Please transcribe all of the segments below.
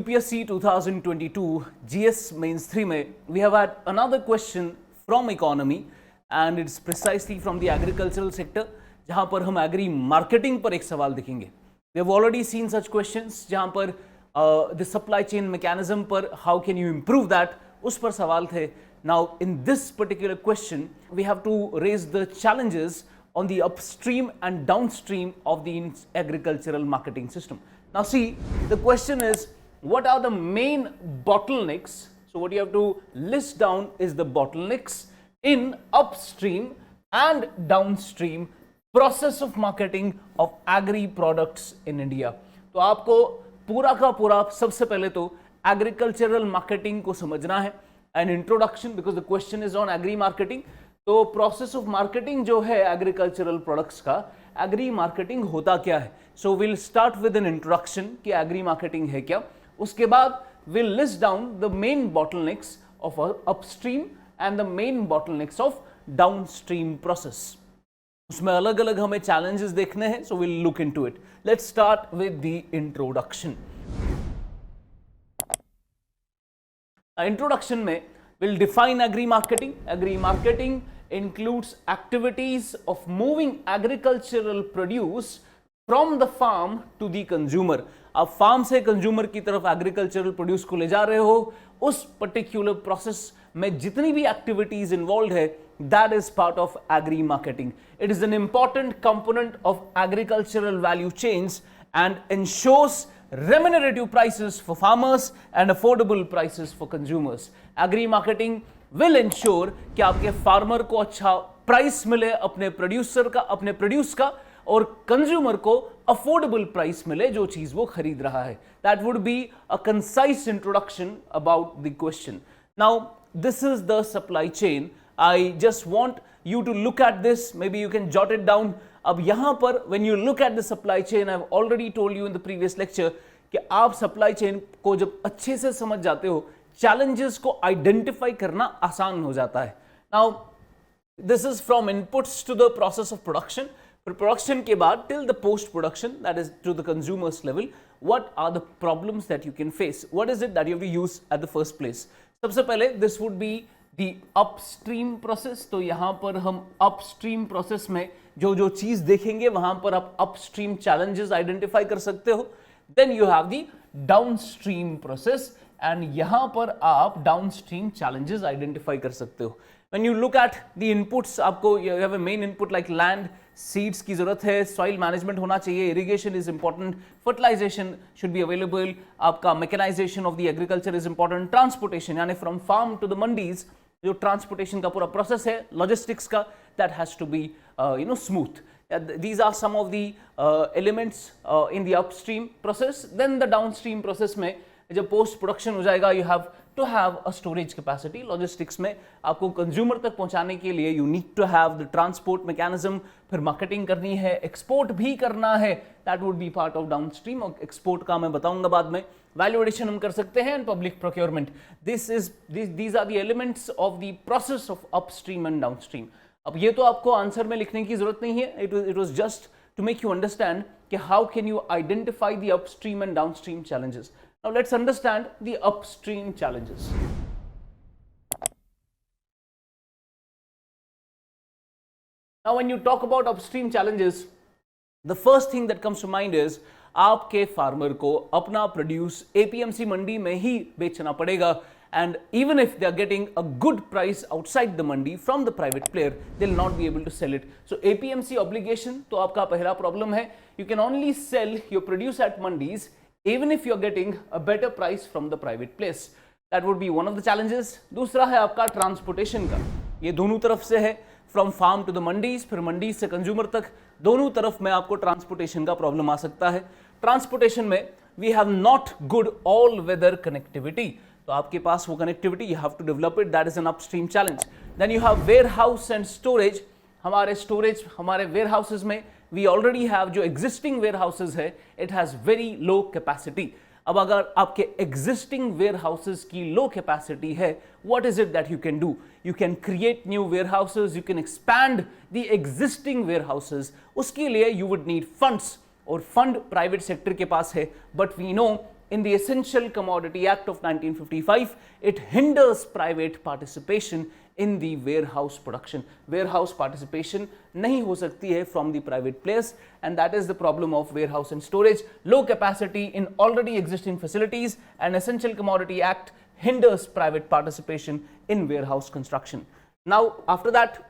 UPSC 2022 GS Mains 3 में we have had another question from economy and it's precisely from the agricultural sector जहाँ पर हम agri marketing पर एक सवाल देखेंगे. We have already seen such questions जहाँ पर the supply chain mechanism पर how can you improve that उस पर सवाल थे. Now in this particular question we have to raise the challenges on the upstream and downstream of the agricultural marketing system. Now see, the question is, what are the main bottlenecks? So what you have to list down is the bottlenecks in upstream and downstream process of marketing of agri products in India. तो आपको पूरा का पूरा सबसे पहले तो agricultural marketing को समझना है. An introduction because the question is on agri marketing. तो process of marketing जो है agricultural products का, agri marketing होता क्या है? So we'll start with an introduction कि agri marketing है क्या. उसके बाद we'll list down the main bottlenecks of upstream and the main bottlenecks of downstream process. उसमें अलग अलग हमें challenges देखने हैं, so we'll look into it. Let's start with the introduction. Introduction में we'll define agri-marketing. Agri-marketing includes activities of moving agricultural produce from the farm to the consumer. आप farm से consumer की तरफ एग्रीकल्चरल प्रोड्यूस को ले जा रहे हो, उस पर्टिकुलर प्रोसेस में जितनी भी एक्टिविटीज इन्वॉल्व है, that is part of agri marketing. It is an important component of agricultural value chains and ensures remunerative prices for farmers and affordable prices for consumers. Agri marketing will ensure कि आपके farmer को अच्छा price मिले अपने producer का, अपने produce का, और कंज्यूमर को अफोर्डेबल प्राइस मिले जो चीज वो खरीद रहा है. That would be a concise introduction about the question. Now this is the supply chain. I just want you to look at this. Maybe you can jot it down. अब यहां पर when you look at the supply chain, I've already told you in the previous lecture कि आप supply chain को जब अच्छे से समझ जाते हो, challenges को identify करना आसान हो जाता है. Now this is from inputs to the process of production. For production के बाद till the post production, that is to the consumer's level, what are the problems that you can face? What is it that you have to use at the first place? सबसे पहले this would be the upstream process. तो यहाँ पर हम upstream process में जो चीज देखेंगे वहां पर आप upstream challenges identify कर सकते हो. Then you have the downstream process and यहाँ पर आप downstream challenges identify कर सकते हो. When you look at the inputs, आपको you have a main input like land, seeds की जरूरत है, soil management होना चाहिए, irrigation is important, fertilization should be available, आपका mechanization of the agriculture is important, transportation यानी from farm to the mandis जो transportation का पूरा प्रोसेस है, लॉजिस्टिक्स का, that has to be smooth. These are some of the elements in the upstream process. Then the downstream process में जब post production हो जाएगा, you have to have a storage capacity. Logistics में आपको कंज्यूमर तक पहुंचाने के लिए you need to have the transport mechanism. फिर मार्केटिंग करनी है, एक्सपोर्ट भी करना है, that would be part of downstream. और एक्सपोर्ट का मैं बताऊंगा बाद में. वैल्यू एडिशन हम कर सकते हैं, and public procurement. these are the elements of the process of upstream and downstream. अब ये तो आपको आंसर में लिखने की जरूरत नहीं है. It was just to make you understand कि how can you identify the upstream and downstream challenges. Now let's understand the upstream challenges. Now when you talk about upstream challenges, the first thing that comes to mind is आपके farmer को अपना produce APMC मंडी में ही बेचना पड़ेगा. And even if they are getting a good price outside the mandi from the private player, they'll not be able to sell it. So APMC obligation तो आपका पहला problem है. You can only sell your produce at mandis even if you're getting a better price from the private place. That would be one of the challenges. दूसरा है आपका transportation का. ये दोनों तरफ से है, from farm to the mandis, फिर मंडीज से कंज्यूमर तक, दोनों तरफ में आपको ट्रांसपोर्टेशन का प्रॉब्लम आ सकता है. ट्रांसपोर्टेशन में we have not good all weather connectivity. तो आपके पास वो connectivity, you have to develop it, that is an upstream challenge. Then you have warehouse and storage. हमारे वेयर हाउसेज में वी ऑलरेडी हैव जो existing warehouses है, it has very low capacity. अब अगर आपके existing warehouses की low capacity है, what is it that you can do? You can create new warehouses, you can expand the existing warehouses. उसके लिए you would need funds, और fund private sector के पास है, but we know in the Essential Commodity Act of 1955, it hinders private participation in the warehouse production. Warehouse participation nahi ho sakti hai from the private players, and that is the problem of warehouse and storage. Low capacity in already existing facilities, and Essential Commodity Act hinders private participation in warehouse construction. Now, after that,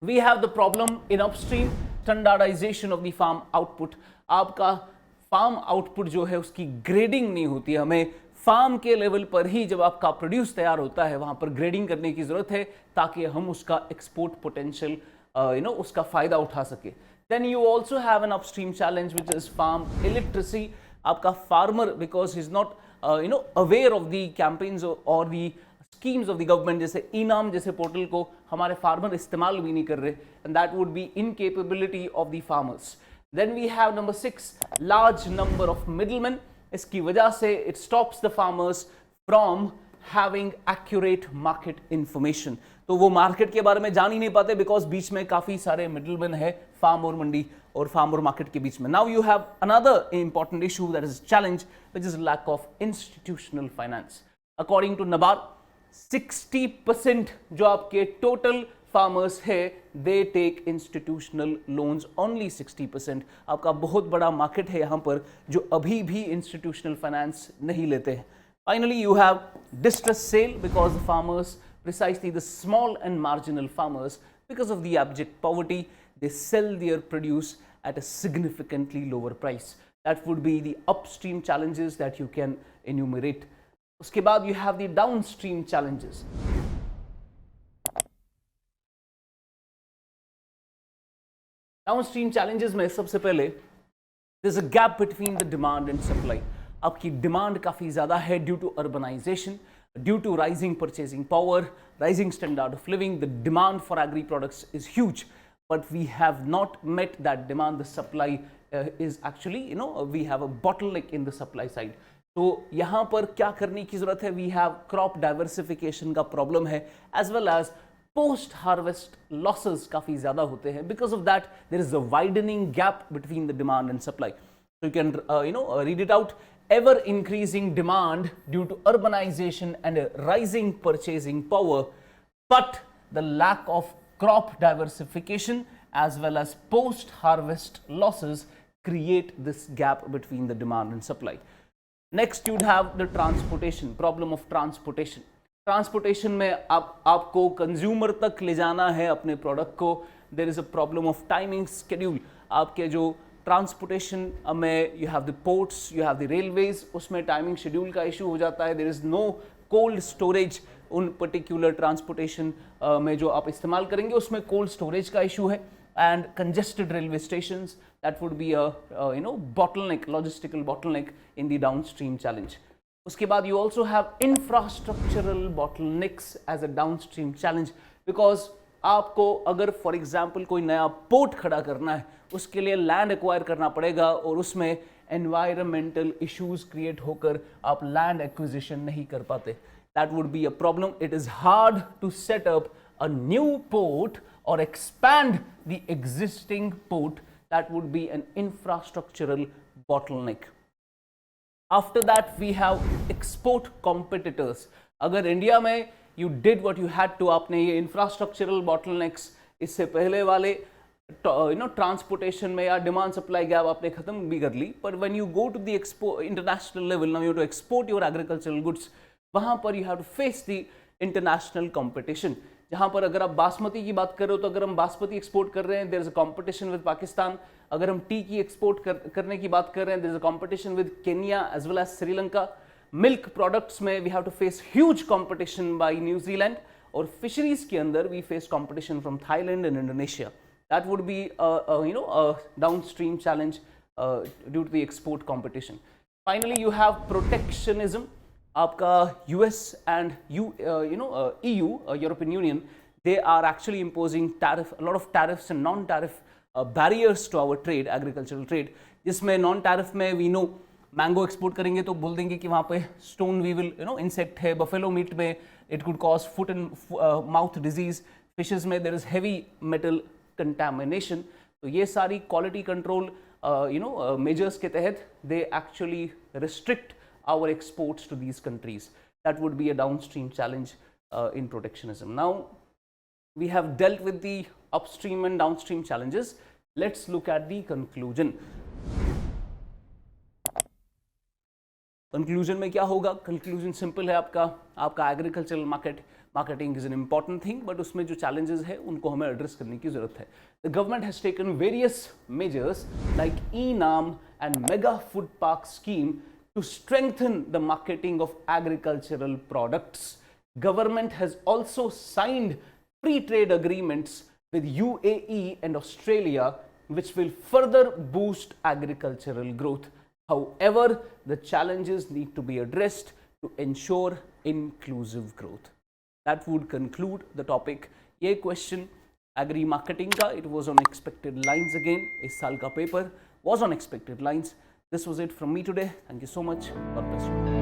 we have the problem in upstream, standardization of the farm output. आपका farm output जो है उसकी grading नहीं होती है. हमें farm के level पर ही जब आपका प्रोड्यूस तैयार होता है वहां पर ग्रेडिंग करने की जरूरत है ताकि हम उसका एक्सपोर्ट पोटेंशियल उसका फायदा उठा सके. Then you also have an upstream challenge which is farm illiteracy. आपका farmer because he is not aware of the campaigns और the schemes of the government, जैसे इनाम जैसे पोर्टल को हमारे फार्मर इस्तेमाल भी नहीं कर रहे, and that would B incapability of the farmers. Then we have number 6, large number of middlemen. इसकी वजह से it stops the farmers from having accurate market information. तो वो मार्केट के बारे में जान ही नहीं पाते बिकॉज बीच में काफी सारे मिडलमैन है फार्म और मंडी और फार्म और मार्केट के बीच में. Now you have another important issue that is challenge which is lack of institutional finance. According to NABARD 60% जो आपके टोटल फार्मर्स है they take institutional loans, only 60%. आपका बहुत बड़ा मार्केट है यहाँ पर जो अभी भी इंस्टीट्यूशनल फाइनेंस नहीं लेते हैं. Finally you have distress cell because the farmers, precisely the small and marginal farmers, because of the abject poverty, they sell their produce at a significantly lower price. That would be the upstream challenges that you can enumerate. उसके बाद you have the downstream challenges. Downstream challenges में सबसे पहले there is a gap between the demand and supply. आपकी demand काफ़ी ज़्यादा है due to urbanisation, due to rising purchasing power, rising standard of living. The demand for agri products is huge, but we have not met that demand. The supply is actually, we have a bottleneck in the supply side. तो यहाँ पर क्या करने की ज़रूरत है? We have crop diversification का problem है, as well as post harvest losses काफ़ी ज़्यादा होते हैं. Because of that, there is a widening gap between the demand and supply. So you can read it out. Ever increasing demand due to urbanization and a rising purchasing power, but the lack of crop diversification as well as post-harvest losses create this gap between the demand and supply. Next, you'd have the transportation, problem of transportation. Transportation में आपको consumer तक ले जाना है अपने product को. There is a problem of timing schedule. आपके जो ट्रांसपोर्टेशन में you have the ports, you have the railways, उसमें टाइमिंग शेड्यूल का इशू हो जाता है. There is no cold storage उन पर्टिकुलर ट्रांसपोर्टेशन में जो आप इस्तेमाल करेंगे उसमें कोल्ड स्टोरेज का इशू है. And congested railway stations, that would be bottleneck, logistical bottleneck in the downstream challenge. उसके बाद you also have infrastructural bottlenecks as a downstream challenge, because आपको अगर फॉर एग्जाम्पल कोई नया पोर्ट खड़ा करना है उसके लिए लैंड एक्वायर करना पड़ेगा और उसमें एनवायरमेंटल इश्यूज क्रिएट होकर आप लैंड एक्विजिशन नहीं कर पाते. That would be a problem. It is hard to set up a new port और expand the existing port. That would be an infrastructural bottleneck. After that we have export competitors. अगर India में you did what you had to, आपने ये infrastructural bottlenecks इससे पहले वाले transportation में या डिमांड सप्लाई गैप आपने खत्म भी कर ली, पर when you go to the international level, now you to export your agricultural goods, वहां पर you have to face the international competition. जहां पर अगर आप बासमती की बात कर रहे हो तो अगर हम बासमती एक्सपोर्ट कर रहे हैं there is a competition with Pakistan. अगर हम टी की एक्सपोर्ट करने की बात कर रहे हैं there is a competition with Kenya as well as Sri Lanka. Milk products में we have to face huge competition by New Zealand, और फिशरीज के अंदर we face competition from Thailand and Indonesia. That would be a downstream challenge due to the export competition. Finally, you have protectionism. आपका US and EU, European Union, they are actually imposing a lot of tariffs and non-tariff barriers to our trade, agricultural trade. जिसमें non-tariff में we know mango export करेंगे तो बोल देंगे कि वहाँ पे स्टोन वीविल इंसेक्ट है. बफेलो मीट में it could cause foot and mouth disease. Fishes में there is heavy metal contamination. तो ये सारी क्वालिटी कंट्रोल मेजर्स के तहत they actually restrict our exports to these countries. That would be a downstream challenge in protectionism. Now, we have dealt with the upstream and downstream challenges. Let's look at the conclusion. Conclusion में क्या होगा? Conclusion simple है आपका agricultural marketing is an important thing, but उसमें जो challenges है उनको हमें एड्रेस करने की जरूरत है. The government has taken various measures like e-NAM and mega food park scheme to strengthen the marketing of agricultural products. Government has also signed free trade agreements with UAE and Australia, which will further boost agricultural growth. However, the challenges need to be addressed to ensure inclusive growth. That would conclude the topic. ये question agri marketing का, it was on expected lines again. इस साल का paper was on expected lines. This was it from me today. Thank you so much. God bless you.